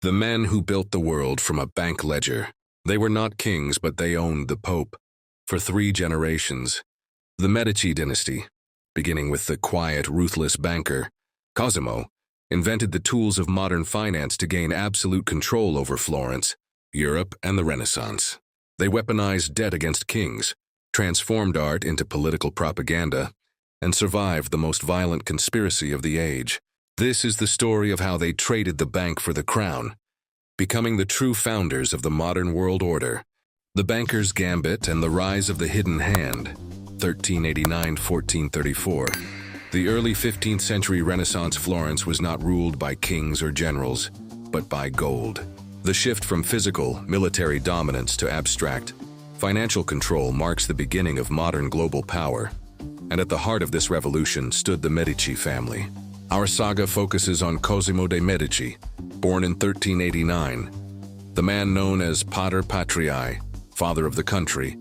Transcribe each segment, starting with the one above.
The men who built the world from a bank ledger. They were not kings, but they owned the Pope. For 3 generations, the Medici Dynasty, beginning with the quiet, ruthless banker, Cosimo, invented the tools of modern finance to gain absolute control over Florence, Europe, and the Renaissance. They weaponized debt against kings, transformed art into political propaganda, and survived the most violent conspiracy of the age. This is the story of how they traded the bank for the crown, becoming the true founders of the modern world order. The banker's gambit and the rise of the hidden hand, 1389–1434. The early 15th century Renaissance Florence was not ruled by kings or generals, but by gold. The shift from physical, military dominance to abstract, financial control marks the beginning of modern global power. And at the heart of this revolution stood the Medici family. Our saga focuses on Cosimo de' Medici, born in 1389, the man known as Pater Patriae, father of the country,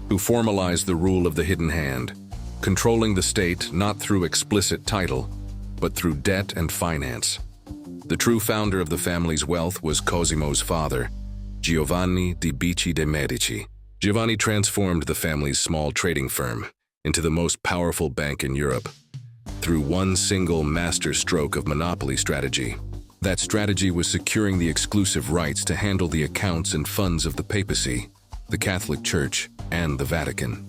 who formalized the rule of the hidden hand, controlling the state not through explicit title, but through debt and finance. The true founder of the family's wealth was Cosimo's father, Giovanni di Medici de' Medici. Giovanni transformed the family's small trading firm into the most powerful bank in Europe through one single master stroke of monopoly strategy. That strategy was securing the exclusive rights to handle the accounts and funds of the papacy, the Catholic Church, and the Vatican.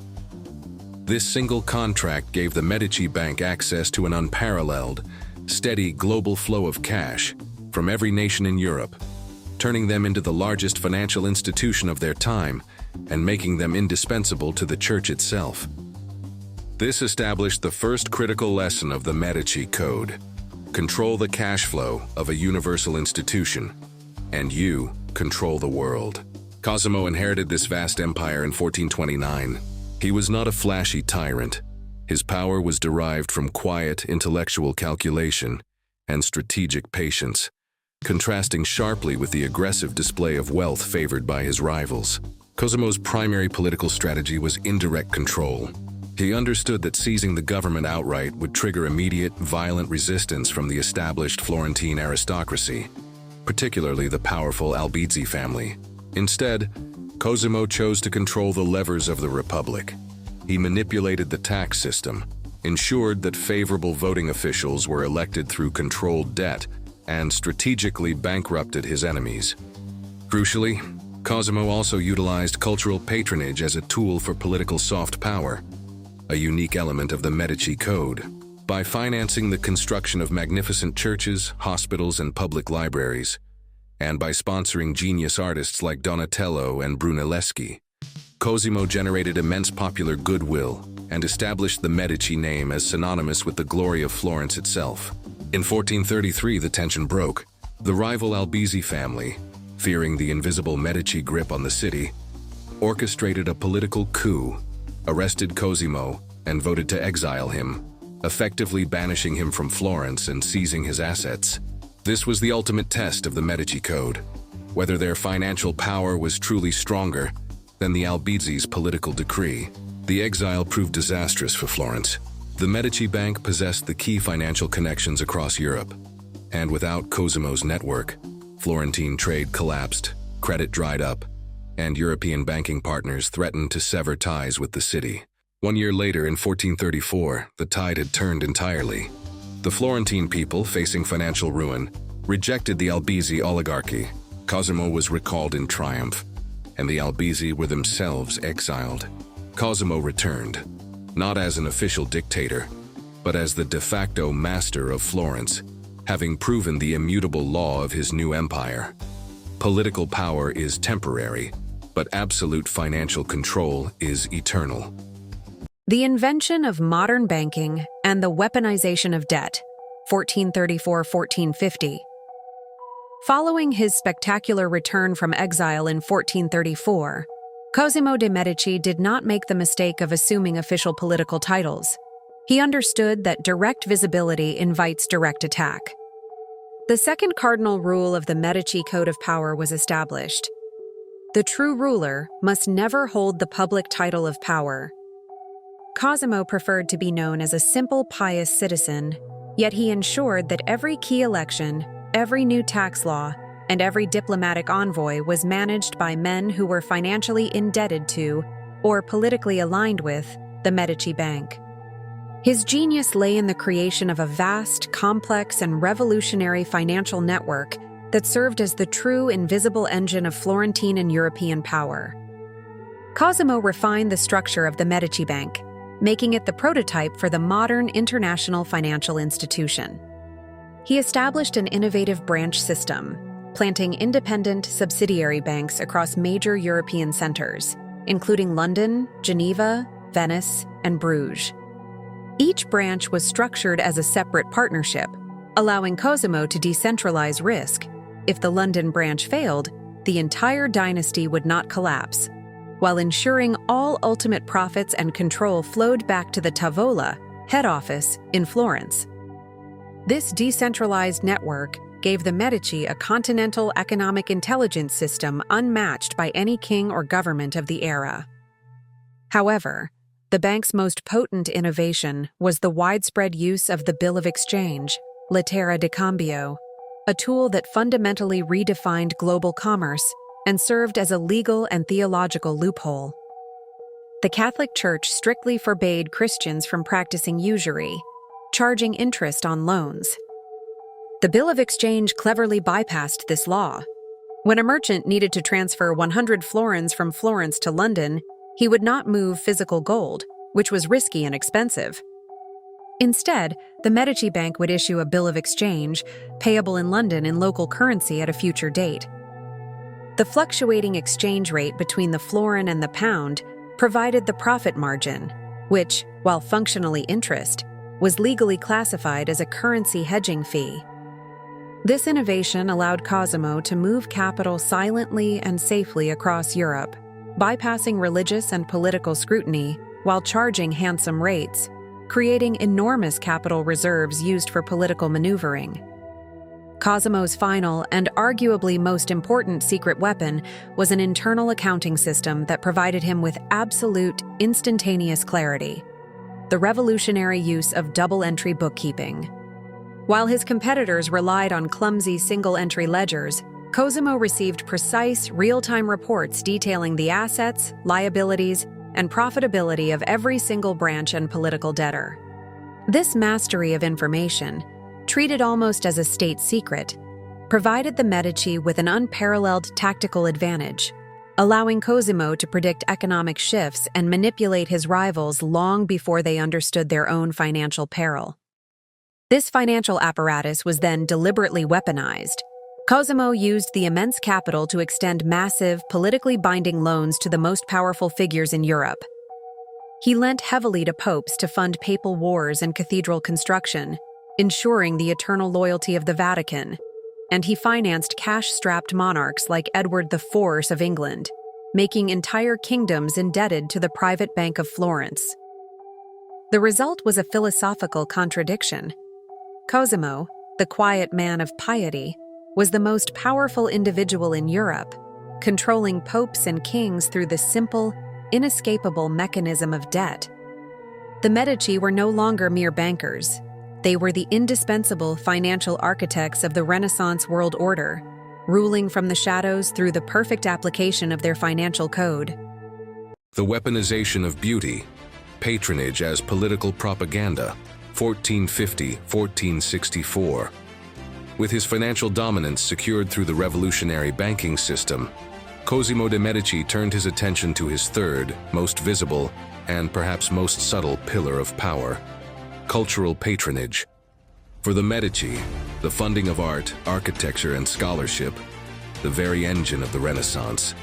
This single contract gave the Medici Bank access to an unparalleled, steady global flow of cash from every nation in Europe, turning them into the largest financial institution of their time and making them indispensable to the Church itself. This established the first critical lesson of the Medici Code. Control the cash flow of a universal institution, and you control the world. Cosimo inherited this vast empire in 1429. He was not a flashy tyrant. His power was derived from quiet, intellectual calculation and strategic patience, contrasting sharply with the aggressive display of wealth favored by his rivals. Cosimo's primary political strategy was indirect control. He understood that seizing the government outright would trigger immediate, violent resistance from the established Florentine aristocracy, particularly the powerful Albizzi family. Instead, Cosimo chose to control the levers of the Republic. He manipulated the tax system, ensured that favorable voting officials were elected through controlled debt, and strategically bankrupted his enemies. Crucially, Cosimo also utilized cultural patronage as a tool for political soft power, a unique element of the Medici Code. By financing the construction of magnificent churches, hospitals, and public libraries, and by sponsoring genius artists like Donatello and Brunelleschi, Cosimo generated immense popular goodwill and established the Medici name as synonymous with the glory of Florence itself. In 1433, the tension broke. The rival Albizzi family, fearing the invisible Medici grip on the city, orchestrated a political coup, arrested Cosimo, and voted to exile him, effectively banishing him from Florence and seizing his assets. This was the ultimate test of the Medici Code, whether their financial power was truly stronger than the Albizzi's political decree. The exile proved disastrous for Florence. The Medici Bank possessed the key financial connections across Europe, and without Cosimo's network, Florentine trade collapsed, credit dried up, and European banking partners threatened to sever ties with the city. 1 year later, in 1434, the tide had turned entirely. The Florentine people, facing financial ruin, rejected the Albizzi oligarchy. Cosimo was recalled in triumph, and the Albizzi were themselves exiled. Cosimo returned, not as an official dictator, but as the de facto master of Florence, having proven the immutable law of his new empire. Political power is temporary, but absolute financial control is eternal. The invention of modern banking and the weaponization of debt, 1434–1450. Following his spectacular return from exile in 1434, Cosimo de' Medici did not make the mistake of assuming official political titles. He understood that direct visibility invites direct attack. The second cardinal rule of the Medici Code of Power was established. The true ruler must never hold the public title of power. Cosimo preferred to be known as a simple, pious citizen, yet he ensured that every key election, every new tax law, and every diplomatic envoy was managed by men who were financially indebted to, or politically aligned with, the Medici Bank. His genius lay in the creation of a vast, complex, and revolutionary financial network that served as the true invisible engine of Florentine and European power. Cosimo refined the structure of the Medici Bank, making it the prototype for the modern international financial institution. He established an innovative branch system, planting independent subsidiary banks across major European centers, including London, Geneva, Venice, and Bruges. Each branch was structured as a separate partnership, allowing Cosimo to decentralize risk. If the London branch failed, the entire dynasty would not collapse, while ensuring all ultimate profits and control flowed back to the Tavola, head office, in Florence. This decentralized network gave the Medici a continental economic intelligence system unmatched by any king or government of the era. However, the bank's most potent innovation was the widespread use of the bill of exchange, lettera di cambio, a tool that fundamentally redefined global commerce and served as a legal and theological loophole. The Catholic Church strictly forbade Christians from practicing usury, charging interest on loans. The bill of exchange cleverly bypassed this law. When a merchant needed to transfer 100 florins from Florence to London, he would not move physical gold, which was risky and expensive. Instead, the Medici Bank would issue a bill of exchange, payable in London in local currency at a future date. The fluctuating exchange rate between the florin and the pound provided the profit margin, which, while functionally interest, was legally classified as a currency hedging fee. This innovation allowed Cosimo to move capital silently and safely across Europe, bypassing religious and political scrutiny while charging handsome rates, creating enormous capital reserves used for political maneuvering. Cosimo's final and arguably most important secret weapon was an internal accounting system that provided him with absolute, instantaneous clarity: the revolutionary use of double-entry bookkeeping. While his competitors relied on clumsy single-entry ledgers, Cosimo received precise, real-time reports detailing the assets, liabilities, and profitability of every single branch and political debtor. This mastery of information, treated almost as a state secret, provided the Medici with an unparalleled tactical advantage, allowing Cosimo to predict economic shifts and manipulate his rivals long before they understood their own financial peril. This financial apparatus was then deliberately weaponized. Cosimo used the immense capital to extend massive, politically binding loans to the most powerful figures in Europe. He lent heavily to popes to fund papal wars and cathedral construction, ensuring the eternal loyalty of the Vatican, and he financed cash-strapped monarchs like Edward IV of England, making entire kingdoms indebted to the private Bank of Florence. The result was a philosophical contradiction. Cosimo, the quiet man of piety, was the most powerful individual in Europe, controlling popes and kings through the simple, inescapable mechanism of debt. The Medici were no longer mere bankers. They were the indispensable financial architects of the Renaissance world order, ruling from the shadows through the perfect application of their financial code. The weaponization of beauty, patronage as political propaganda, 1450–1464. With his financial dominance secured through the revolutionary banking system, Cosimo de' Medici turned his attention to his third, most visible, and perhaps most subtle pillar of power: cultural patronage. For the Medici, the funding of art, architecture, and scholarship, the very engine of the Renaissance,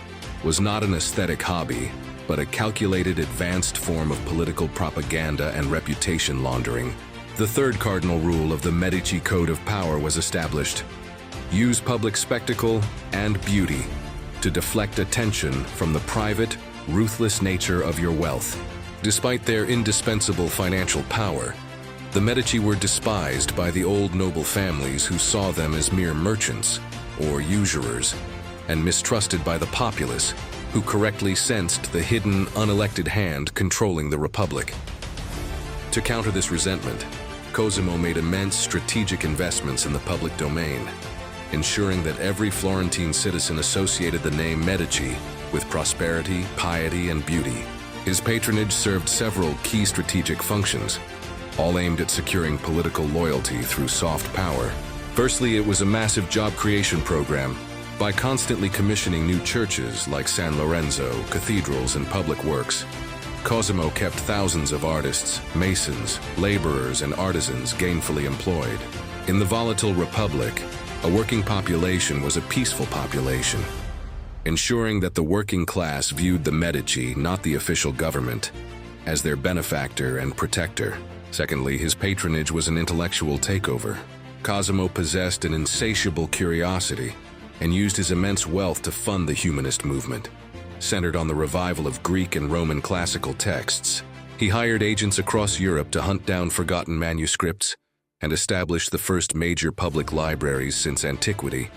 was not an aesthetic hobby, but a calculated, advanced form of political propaganda and reputation laundering. The third cardinal rule of the Medici Code of Power was established: use public spectacle and beauty to deflect attention from the private, ruthless nature of your wealth. Despite their indispensable financial power, the Medici were despised by the old noble families who saw them as mere merchants or usurers, and mistrusted by the populace, who correctly sensed the hidden, unelected hand controlling the Republic. To counter this resentment, Cosimo made immense strategic investments in the public domain. ensuring that every Florentine citizen associated the name Medici with prosperity, piety, and beauty. His patronage served several key strategic functions, all aimed at securing political loyalty through soft power. Firstly, it was a massive job creation program. By constantly commissioning new churches like San Lorenzo, cathedrals, and public works, Cosimo kept thousands of artists, masons, laborers, and artisans gainfully employed. In the volatile Republic, a working population was a peaceful population, ensuring that the working class viewed the Medici, not the official government, as their benefactor and protector. Secondly, his patronage was an intellectual takeover. Cosimo possessed an insatiable curiosity and used his immense wealth to fund the humanist movement, centered on the revival of Greek and Roman classical texts. He hired agents across Europe to hunt down forgotten manuscripts and establish the first major public libraries since antiquity,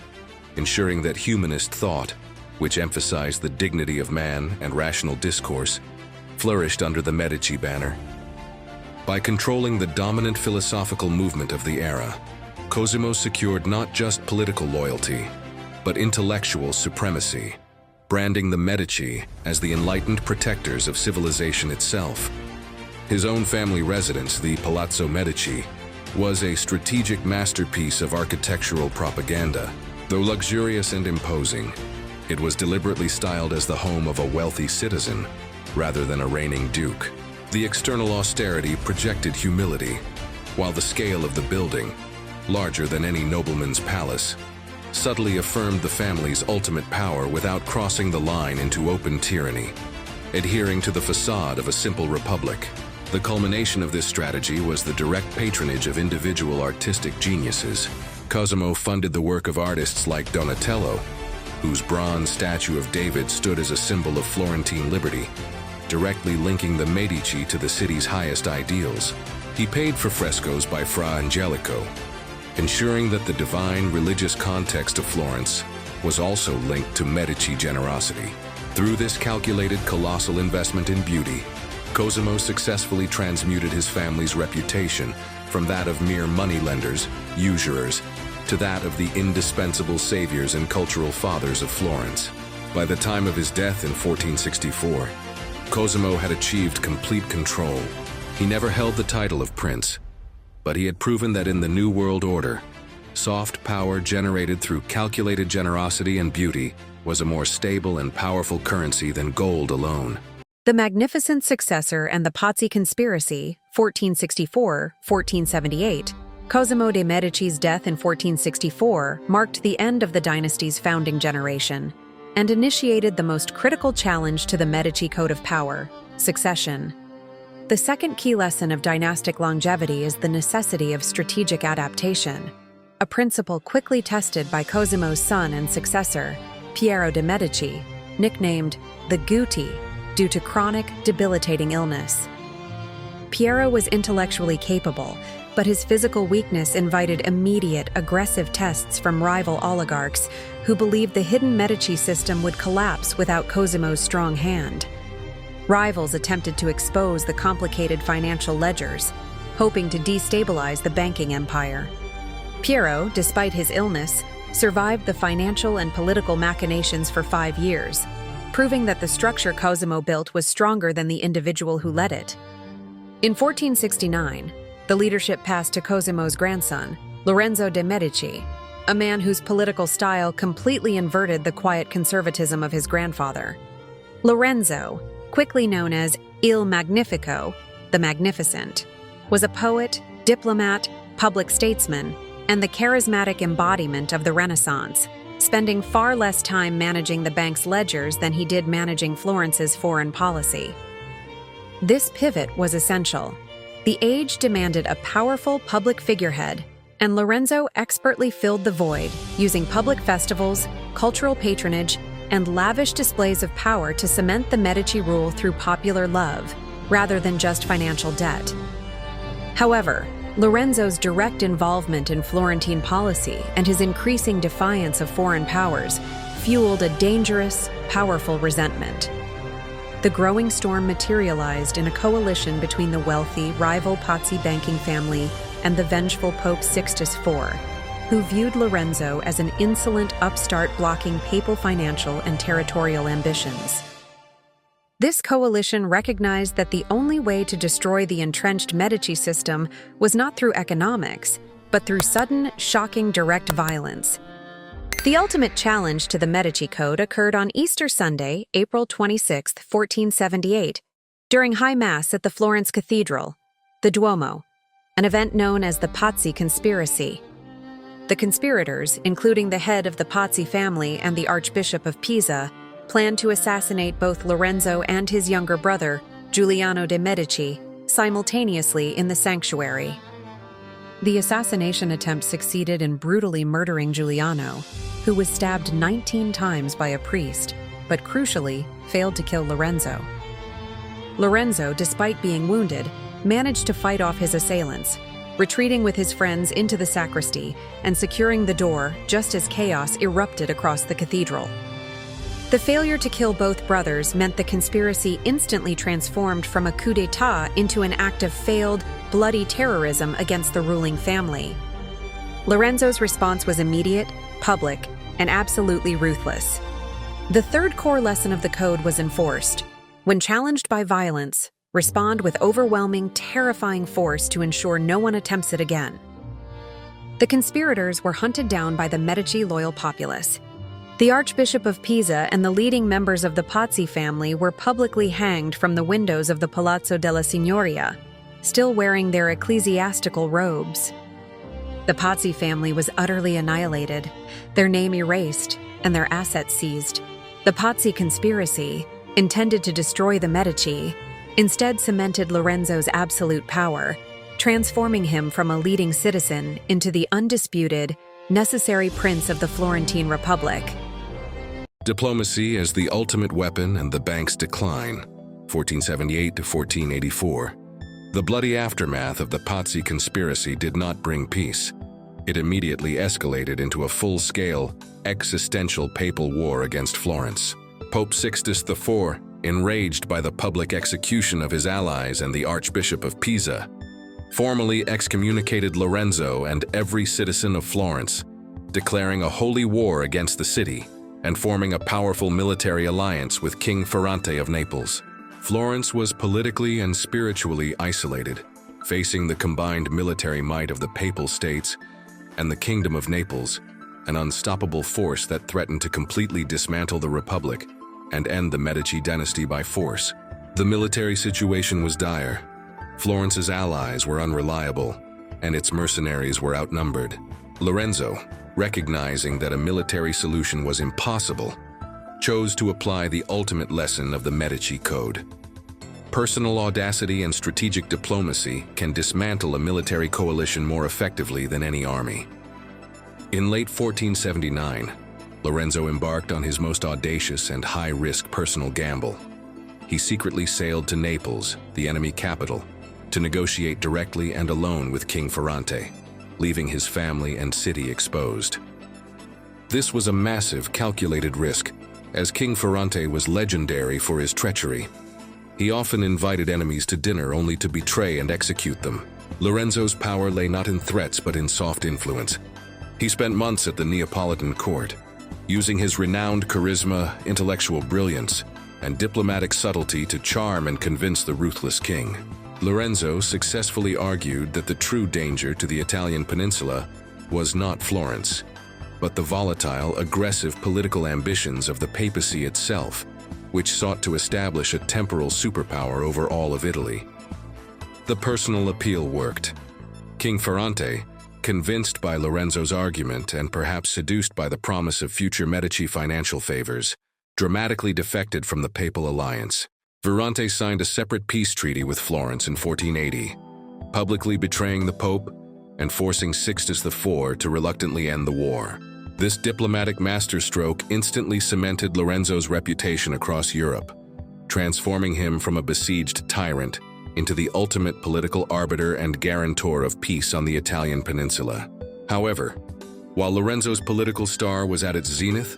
ensuring that humanist thought, which emphasized the dignity of man and rational discourse, flourished under the Medici banner. By controlling the dominant philosophical movement of the era, Cosimo secured not just political loyalty, but intellectual supremacy, branding the Medici as the enlightened protectors of civilization itself. His own family residence, the Palazzo Medici, was a strategic masterpiece of architectural propaganda. Though luxurious and imposing, it was deliberately styled as the home of a wealthy citizen, rather than a reigning duke. The external austerity projected humility, while the scale of the building, larger than any nobleman's palace, subtly affirmed the family's ultimate power without crossing the line into open tyranny. Adhering to the facade of a simple republic, the culmination of this strategy was the direct patronage of individual artistic geniuses. Cosimo funded the work of artists like Donatello, whose bronze statue of David stood as a symbol of Florentine liberty, directly linking the Medici to the city's highest ideals. He paid for frescoes by Fra Angelico, ensuring that the divine religious context of Florence was also linked to Medici generosity. Through this calculated colossal investment in beauty, Cosimo successfully transmuted his family's reputation from that of mere moneylenders, usurers, to that of the indispensable saviors and cultural fathers of Florence. By the time of his death in 1464, Cosimo had achieved complete control. He never held the title of prince, but he had proven that in the New World Order, soft power generated through calculated generosity and beauty was a more stable and powerful currency than gold alone. The Magnificent Successor and the Pazzi Conspiracy, 1464-1478. Cosimo de' Medici's death in 1464 marked the end of the dynasty's founding generation and initiated the most critical challenge to the Medici code of power, succession. The second key lesson of dynastic longevity is the necessity of strategic adaptation, a principle quickly tested by Cosimo's son and successor, Piero de' Medici, nicknamed the Guti, due to chronic, debilitating illness. Piero was intellectually capable, but his physical weakness invited immediate, aggressive tests from rival oligarchs who believed the hidden Medici system would collapse without Cosimo's strong hand. Rivals attempted to expose the complicated financial ledgers, hoping to destabilize the banking empire. Piero, despite his illness, survived the financial and political machinations for 5 years, proving that the structure Cosimo built was stronger than the individual who led it. In 1469, the leadership passed to Cosimo's grandson, Lorenzo de' Medici, a man whose political style completely inverted the quiet conservatism of his grandfather. Lorenzo, quickly known as Il Magnifico, the Magnificent, was a poet, diplomat, public statesman, and the charismatic embodiment of the Renaissance, spending far less time managing the bank's ledgers than he did managing Florence's foreign policy. This pivot was essential. The age demanded a powerful public figurehead, and Lorenzo expertly filled the void, using public festivals, cultural patronage, and lavish displays of power to cement the Medici rule through popular love, rather than just financial debt. However, Lorenzo's direct involvement in Florentine policy and his increasing defiance of foreign powers fueled a dangerous, powerful resentment. The growing storm materialized in a coalition between the wealthy, rival Pazzi banking family and the vengeful Pope Sixtus IV, who viewed Lorenzo as an insolent upstart blocking papal financial and territorial ambitions. This coalition recognized that the only way to destroy the entrenched Medici system was not through economics, but through sudden, shocking direct violence. The ultimate challenge to the Medici Code occurred on Easter Sunday, April 26, 1478, during High Mass at the Florence Cathedral, the Duomo, an event known as the Pazzi Conspiracy. The conspirators, including the head of the Pazzi family and the Archbishop of Pisa, planned to assassinate both Lorenzo and his younger brother, Giuliano de' Medici, simultaneously in the sanctuary. The assassination attempt succeeded in brutally murdering Giuliano, who was stabbed 19 times by a priest, but crucially failed to kill Lorenzo. Lorenzo, despite being wounded, managed to fight off his assailants, retreating with his friends into the sacristy and securing the door just as chaos erupted across the cathedral. The failure to kill both brothers meant the conspiracy instantly transformed from a coup d'etat into an act of failed, bloody terrorism against the ruling family. Lorenzo's response was immediate, public, and absolutely ruthless. The third core lesson of the code was enforced. When challenged by violence, respond with overwhelming, terrifying force to ensure no one attempts it again. The conspirators were hunted down by the Medici loyal populace. The Archbishop of Pisa and the leading members of the Pazzi family were publicly hanged from the windows of the Palazzo della Signoria, still wearing their ecclesiastical robes. The Pazzi family was utterly annihilated, their name erased, and their assets seized. The Pazzi Conspiracy, intended to destroy the Medici, instead cemented Lorenzo's absolute power, transforming him from a leading citizen into the undisputed, necessary prince of the Florentine Republic. Diplomacy as the ultimate weapon and the bank's decline, 1478 to 1484. The bloody aftermath of the Pazzi conspiracy did not bring peace. It immediately escalated into a full-scale, existential papal war against Florence. Pope Sixtus IV, enraged by the public execution of his allies and the Archbishop of Pisa, formally excommunicated Lorenzo and every citizen of Florence, declaring a holy war against the city and forming a powerful military alliance with King Ferrante of Naples. Florence was politically and spiritually isolated, facing the combined military might of the Papal States and the Kingdom of Naples, an unstoppable force that threatened to completely dismantle the Republic and end the Medici Dynasty by force. The military situation was dire. Florence's allies were unreliable, and its mercenaries were outnumbered. Lorenzo, recognizing that a military solution was impossible, chose to apply the ultimate lesson of the Medici Code. Personal audacity and strategic diplomacy can dismantle a military coalition more effectively than any army. In late 1479, Lorenzo embarked on his most audacious and high-risk personal gamble. He secretly sailed to Naples, the enemy capital, to negotiate directly and alone with King Ferrante, leaving his family and city exposed. This was a massive, calculated risk, as King Ferrante was legendary for his treachery. He often invited enemies to dinner only to betray and execute them. Lorenzo's power lay not in threats but in soft influence. He spent months at the Neapolitan court, using his renowned charisma, intellectual brilliance, and diplomatic subtlety to charm and convince the ruthless king. Lorenzo successfully argued that the true danger to the Italian peninsula was not Florence, but the volatile, aggressive political ambitions of the papacy itself, which sought to establish a temporal superpower over all of Italy. The personal appeal worked. King Ferrante, convinced by Lorenzo's argument and perhaps seduced by the promise of future Medici financial favors, dramatically defected from the papal alliance. Ferrante signed a separate peace treaty with Florence in 1480, publicly betraying the Pope and forcing Sixtus IV to reluctantly end the war. This diplomatic masterstroke instantly cemented Lorenzo's reputation across Europe, transforming him from a besieged tyrant into the ultimate political arbiter and guarantor of peace on the Italian peninsula. However, while Lorenzo's political star was at its zenith,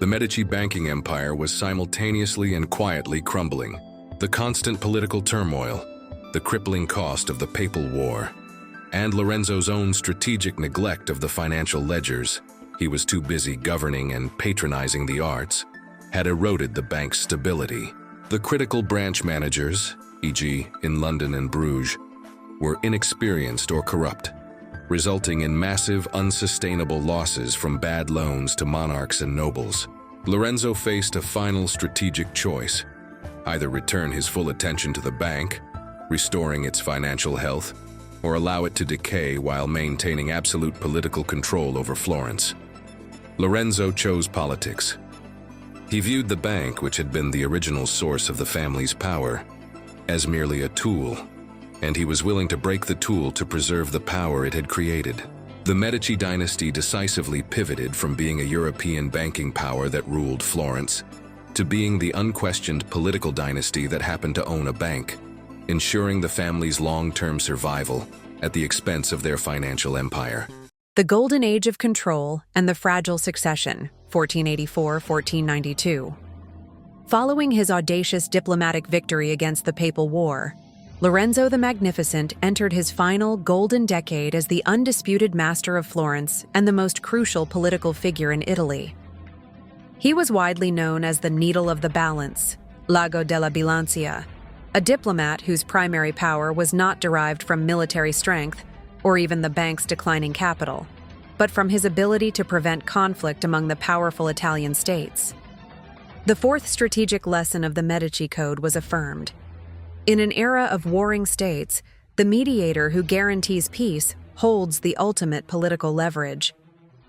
the Medici banking empire was simultaneously and quietly crumbling. The constant political turmoil, the crippling cost of the Papal War, and Lorenzo's own strategic neglect of the financial ledgers, he was too busy governing and patronizing the arts, had eroded the bank's stability. The critical branch managers, e.g. in London and Bruges, were inexperienced or corrupt, resulting in massive, unsustainable losses from bad loans to monarchs and nobles. Lorenzo faced a final strategic choice: either return his full attention to the bank, restoring its financial health, or allow it to decay while maintaining absolute political control over Florence. Lorenzo chose politics. He viewed the bank, which had been the original source of the family's power, as merely a tool, and he was willing to break the tool to preserve the power it had created. The Medici Dynasty decisively pivoted from being a European banking power that ruled Florence to being the unquestioned political dynasty that happened to own a bank, ensuring the family's long-term survival at the expense of their financial empire. The Golden Age of Control and the Fragile Succession, 1484–1492. Following his audacious diplomatic victory against the Papal War, Lorenzo the Magnificent entered his final golden decade as the undisputed master of Florence and the most crucial political figure in Italy. He was widely known as the Needle of the Balance, L'ago della Bilancia, a diplomat whose primary power was not derived from military strength or even the bank's declining capital, but from his ability to prevent conflict among the powerful Italian states. The fourth strategic lesson of the Medici Code was affirmed. In an era of warring states, the mediator who guarantees peace holds the ultimate political leverage.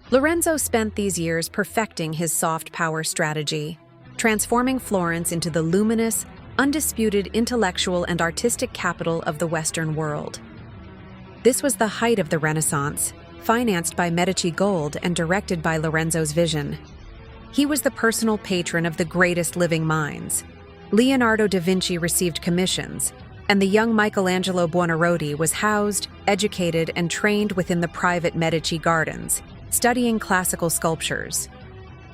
Lorenzo spent these years perfecting his soft power strategy, transforming Florence into the luminous, undisputed intellectual and artistic capital of the Western world. This was the height of the Renaissance, financed by Medici gold and directed by Lorenzo's vision. He was the personal patron of the greatest living minds. Leonardo da Vinci received commissions, and the young Michelangelo Buonarroti was housed, educated, and trained within the private Medici gardens, studying classical sculptures.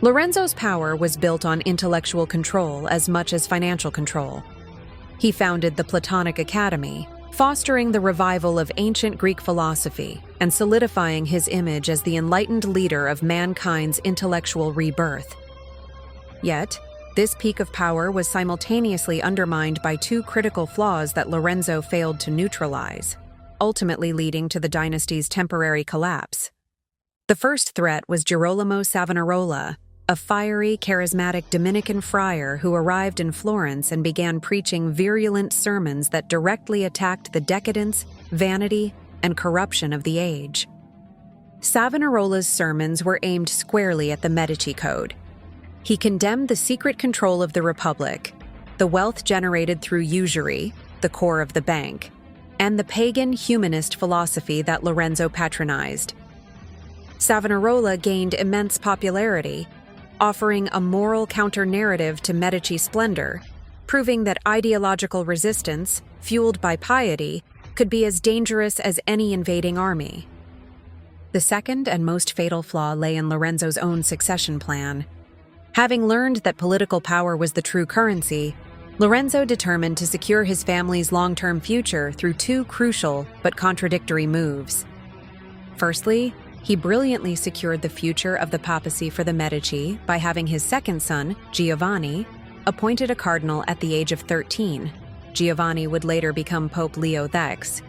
Lorenzo's power was built on intellectual control as much as financial control. He founded the Platonic Academy, fostering the revival of ancient Greek philosophy and solidifying his image as the enlightened leader of mankind's intellectual rebirth. Yet, this peak of power was simultaneously undermined by two critical flaws that Lorenzo failed to neutralize, ultimately leading to the dynasty's temporary collapse. The first threat was Girolamo Savonarola, a fiery, charismatic Dominican friar who arrived in Florence and began preaching virulent sermons that directly attacked the decadence, vanity, and corruption of the age. Savonarola's sermons were aimed squarely at the Medici Code. He condemned the secret control of the Republic, the wealth generated through usury, the core of the bank, and the pagan humanist philosophy that Lorenzo patronized. Savonarola gained immense popularity, offering a moral counter-narrative to Medici splendor, proving that ideological resistance, fueled by piety, could be as dangerous as any invading army. The second and most fatal flaw lay in Lorenzo's own succession plan. Having learned that political power was the true currency, Lorenzo determined to secure his family's long-term future through two crucial but contradictory moves. Firstly, he brilliantly secured the future of the papacy for the Medici by having his second son, Giovanni, appointed a cardinal at the age of 13. Giovanni would later become Pope Leo X.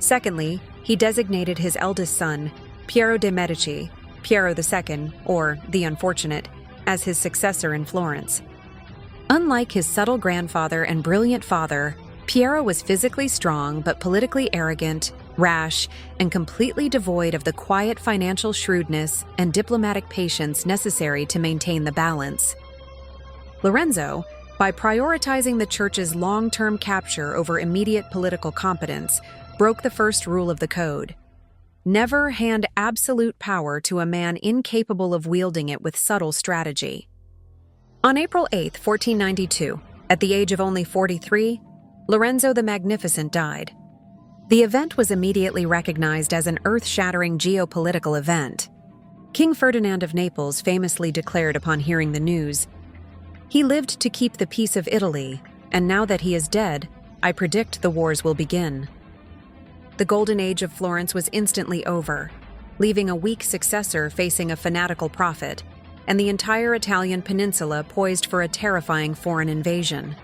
Secondly, he designated his eldest son, Piero de' Medici, Piero II, or the Unfortunate, as his successor in Florence. Unlike his subtle grandfather and brilliant father, Piero was physically strong but politically arrogant, rash, and completely devoid of the quiet financial shrewdness and diplomatic patience necessary to maintain the balance. Lorenzo, by prioritizing the church's long-term capture over immediate political competence, broke the first rule of the code. Never hand absolute power to a man incapable of wielding it with subtle strategy. On April 8, 1492, at the age of only 43, Lorenzo the Magnificent died. The event was immediately recognized as an earth-shattering geopolitical event. King Ferdinand of Naples famously declared upon hearing the news, "He lived to keep the peace of Italy, and now that he is dead, I predict the wars will begin." The golden age of Florence was instantly over, leaving a weak successor facing a fanatical prophet, and the entire Italian peninsula poised for a terrifying foreign invasion.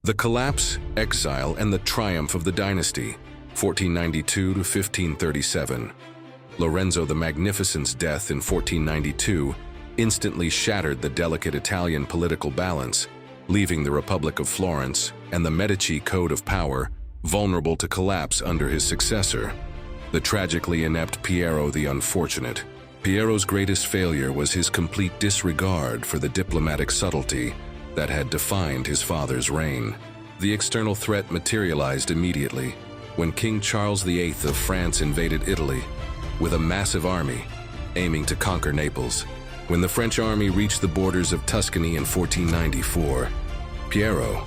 The collapse, exile, and the triumph of the dynasty, 1492 to 1537. Lorenzo the Magnificent's death in 1492 instantly shattered the delicate Italian political balance, leaving the Republic of Florence and the Medici Code of Power vulnerable to collapse under his successor, the tragically inept Piero the Unfortunate. Piero's greatest failure was his complete disregard for the diplomatic subtlety that had defined his father's reign. The external threat materialized immediately when King Charles VIII of France invaded Italy with a massive army, aiming to conquer Naples. When the French army reached the borders of Tuscany in 1494, Piero,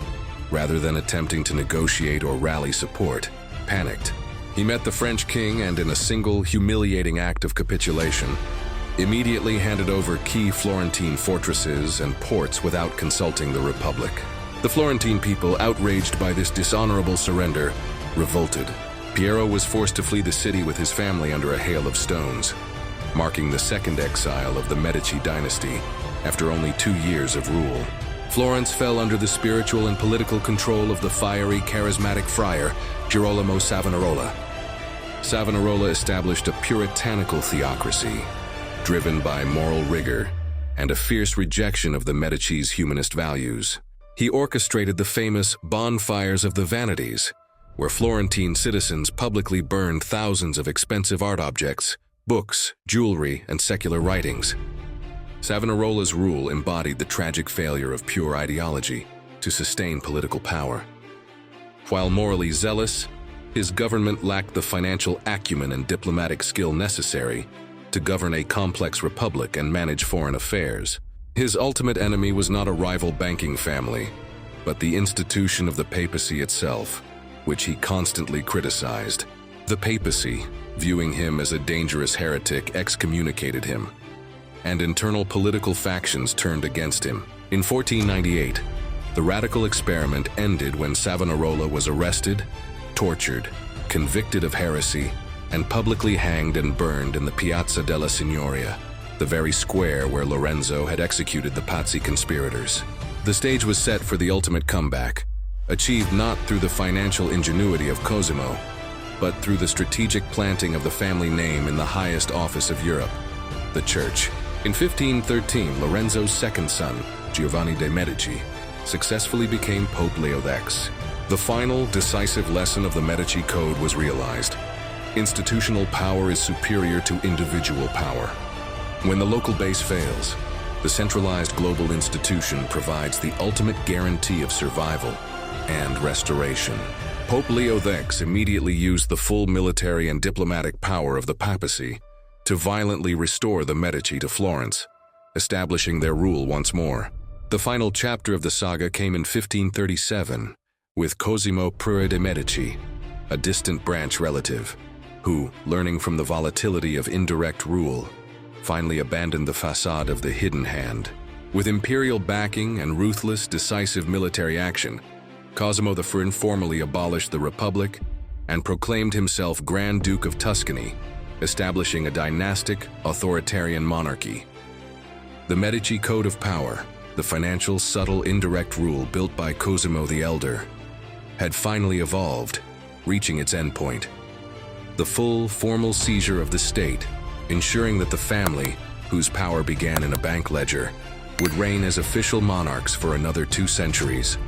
rather than attempting to negotiate or rally support, panicked. He met the French king and, in a single humiliating act of capitulation, immediately handed over key Florentine fortresses and ports without consulting the Republic. The Florentine people, outraged by this dishonorable surrender, revolted. Piero was forced to flee the city with his family under a hail of stones, marking the second exile of the Medici Dynasty after only 2 years of rule. Florence fell under the spiritual and political control of the fiery, charismatic friar, Girolamo Savonarola. Savonarola established a puritanical theocracy, driven by moral rigor and a fierce rejection of the Medici's humanist values. He orchestrated the famous Bonfires of the Vanities, where Florentine citizens publicly burned thousands of expensive art objects, books, jewelry, and secular writings. Savonarola's rule embodied the tragic failure of pure ideology to sustain political power. While morally zealous, his government lacked the financial acumen and diplomatic skill necessary to govern a complex republic and manage foreign affairs. His ultimate enemy was not a rival banking family, but the institution of the papacy itself, which he constantly criticized. The papacy, viewing him as a dangerous heretic, excommunicated him, and internal political factions turned against him. In 1498, the radical experiment ended when Savonarola was arrested, tortured, convicted of heresy, and publicly hanged and burned in the Piazza della Signoria, the very square where Lorenzo had executed the Pazzi conspirators. The stage was set for the ultimate comeback, achieved not through the financial ingenuity of Cosimo, but through the strategic planting of the family name in the highest office of Europe, the Church. In 1513, Lorenzo's second son, Giovanni de' Medici, successfully became Pope Leo X. The final, decisive lesson of the Medici Code was realized. Institutional power is superior to individual power. When the local base fails, the centralized global institution provides the ultimate guarantee of survival and restoration. Pope Leo X immediately used the full military and diplomatic power of the papacy to violently restore the Medici to Florence, establishing their rule once more. The final chapter of the saga came in 1537, with Cosimo de' Medici, a distant branch relative, who, learning from the volatility of indirect rule, finally abandoned the facade of the hidden hand. With imperial backing and ruthless, decisive military action, Cosimo I formally abolished the Republic and proclaimed himself Grand Duke of Tuscany, establishing a dynastic, authoritarian monarchy. The Medici Code of Power, the financial, subtle, indirect rule built by Cosimo the Elder, had finally evolved, reaching its endpoint. The full, formal seizure of the state, ensuring that the family, whose power began in a bank ledger, would reign as official monarchs for another 2 centuries.